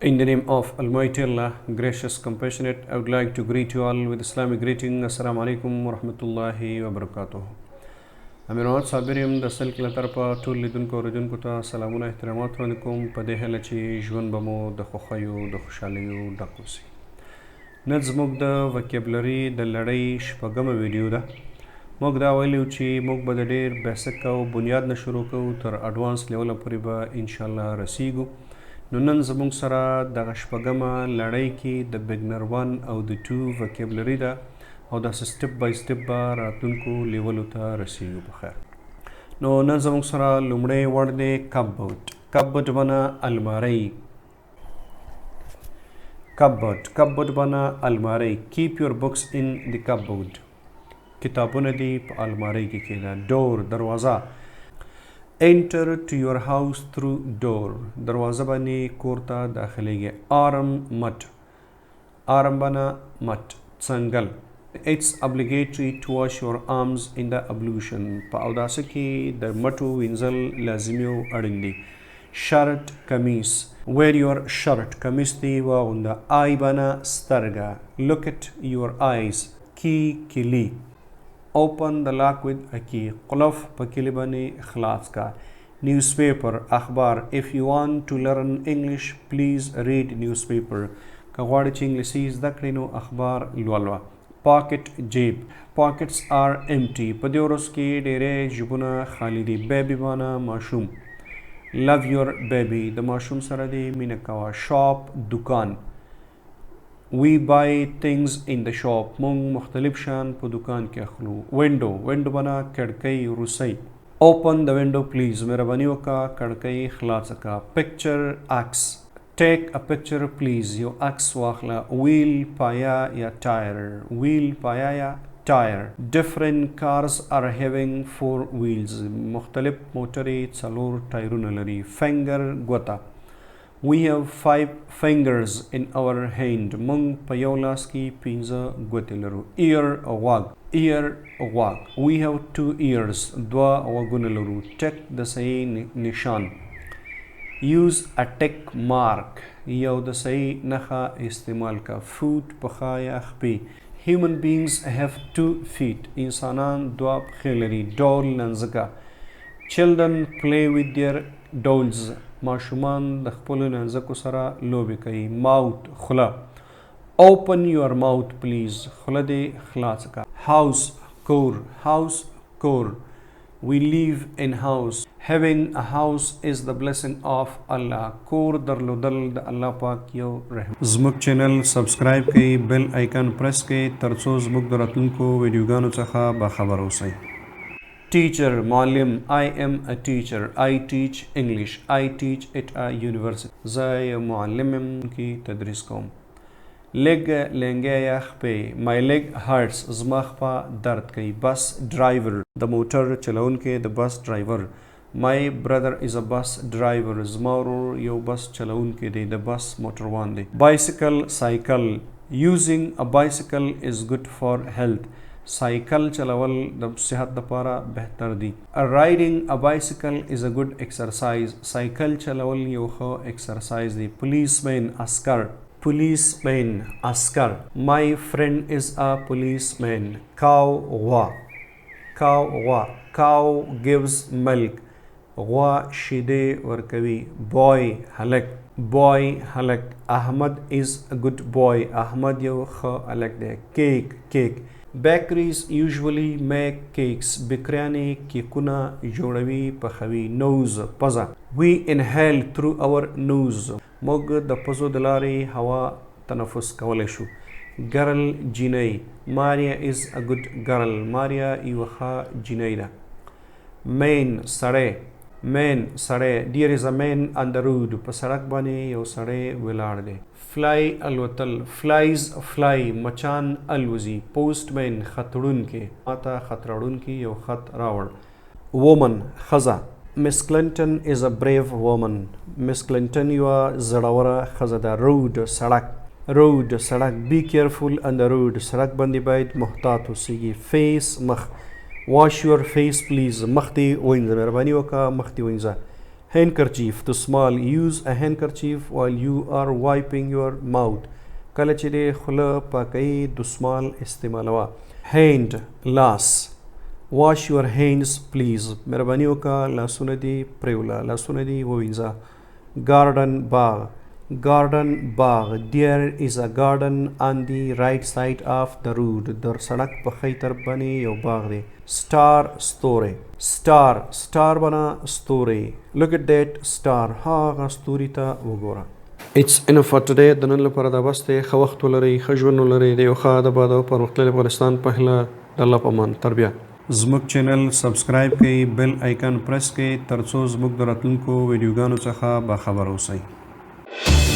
In the name of Almighty Allah, gracious, compassionate, I would like to greet you all with Islamic greeting. Assalamu alaikum wa rahmatullahi wa barakatuh. امیر محمد صابر یم د سل کې له طرفه ټول لیدونکو او اورېدونکو ته سلامونه احترامات وړاندې کوم په دې هیله چې ژوند به مو د خوښیو د خوشحالیو ډک اوسي. نن زموږ د وکیبلري د لړۍ شپږمه ویډیو ده. موږ دا ویلي چې موږ به د ډېر بیسک او بنیاد نه شروع کوو تر اډوانس لیوله پورې به انشاءالله رسیږو. نو نن زموږ سره دغه شپږمه لړۍ کې د بګنر 1 او د 2 وکیبلري ده او داسې سټپ بای سټپ به راتلونکو لیولو ته رسیږو په خیر. نو نن زموږ سره لومړی وړ دی کپبورډ. کپبورډ معنی الماری. کپبورډ معنی الماری. کیپ یور بکس ان د کپبورډ. کتابونه دي په الماری کې کېږده. ډور دروازه. Enter to your house through door. دروازه باندې کور ته داخليږي. آرم مټ. آرم باندې مټ. څنګل. It's obligatory to wash your arms in the ablution. په اوداسه کې د مټو وینځل لازمي او اړین دي. شرط کمیس. Wear your shirt. کمیس دی واغونده. آی باندې سترګه. Look at your eyes. کی کلی. Open the lock with a key. قلف په کلی باندې خلاص کا. Newspaper اخبار. If you want to learn English, please read newspaper. که غواړئ چې انګلیسي زده کړئ نو اخبار لولوه. Pocket جیب. Pockets are empty. په دې ورځ کې ډېری جیبونه خالی دي. Baby معنی ماشوم. Love your baby. د ماشوم سره دې مینه کوه. Shop دکان. We buy things in the shop. مونږ مختلف شیان په دکان کې اخلو. Window معنی کړکۍ روسۍ. Open the window please. مهرباني وکړه کړکۍ خلاصه کړه. Picture عکس. Take a picture please. یو عکس واخله. Wheel پایا یا tire. Wheel پایا یا tire. Different cars are having 4 wheels. مختلف موټرې 4 ټایرونه لري. Finger ګوته. We have 5 fingers in our hand. مونږ په یو لاس کې 5 ګوتې لرو. Ear غوږ. We have 2 ears. 2 غوږونه لرو. Tick د صحیح نشان. Use a tick mark. یو د صحیح نښه استعمال کا. Foot پښه یا خپې. Human beings have 2 feet. انسانان 2 پښې لري. Doll ننځکه. Children play with their dolls. ماشومان د خپلو ننځکو سره لوبې کوي. Mouth خوله. Open your mouth please. خوله دې خلاصه کړه. House کور. We live in house. Having a house is the blessing of Allah. کور درلودل د الله پاک یو رحمت. زموږ چینل سبسکرایب کړئ. بیل آیکن پریس کړئ ترڅو زموږ د راتلونکو ویډیوګانو څخه باخبر اوسئ. Teacher معلم. I am a teacher. I teach English. I teach at a university. زه یو معلم یم کې تدریس کوم. Leg لنګه یا خپې. My leg hurts. زما خپه درد کوي. Bus driver د موټر چلونکی د بس ډرایور. My brother is a bus driver. زما ورور یو بس چلونکی دی د بس موټروان دی. Bicycle سایکل. Using a bicycle is good for health. سایکل چلول د صحت لپاره بهتر دی. Riding a bicycle is a good exercise. سایکل چلول یو ښه ایکسرسایز دی. Policeman عسکر. My friend is a policeman. Cow غوا. Cow gives milk. غوا شیدې ورکوي. Boy هلک. Ahmad is a good boy. احمد یو ښه هلک دی. Cake. Bakeries usually make cakes. بکریانې کیکونه جوړوي پخوي. Nose پزه. We inhale through our nose. موږ د پزو د لارې هوا تنفس کولی شو. Girl جینۍ. Maria is a good girl. Maria یوه ښه جینۍ ده. Man سړی. There is a man on the road. په سړک باندې یو سړی ولاړ دی. Fly الوتل. Flies fly. مچان الوزي. Postman خطړونکی. ماته خط راوړونکی یو خط راوړ. Woman ښځه. Miss Clinton is a brave woman. Miss Clinton یوه زړوره ښځه ده. Road سړک. Be careful on the road. سړک باندې باید محتاط اوسئ. Face مخ. Wash your face please. مخ دې وینځه. مهرباني وکړه مخ دې وینځه. handkerchief to smile. Use a handkerchief while you are wiping your mouth. کله چې د خوله پاکوي دستمال استعمالوه. hand لاس. wash your hands please. مهرباني وکړه لاسونه دې پریوله، لاسونه دې ووینځه. garden باغ. garden باغ. there is a garden on the right side of the road. در سړک په ښی طرف باندې یو باغ دی. star ستوری. star بنا ستوری. look at that star. هغه ستوري ته وګوره. It's enough for today. د نن لپاره دا بس دی. ښه وخت ولرئ، ښه ژوند ولرئ، د یو ښه آباد او پرمختللي افغانستان په هیله. د الله په امان. تر بیا. زموږ چینل سبسکرایب کړئ، بیل آیکن پریس کړئ ترڅو زموږ د راتلونکو ویډیوګانو څخه باخبر اوسئ.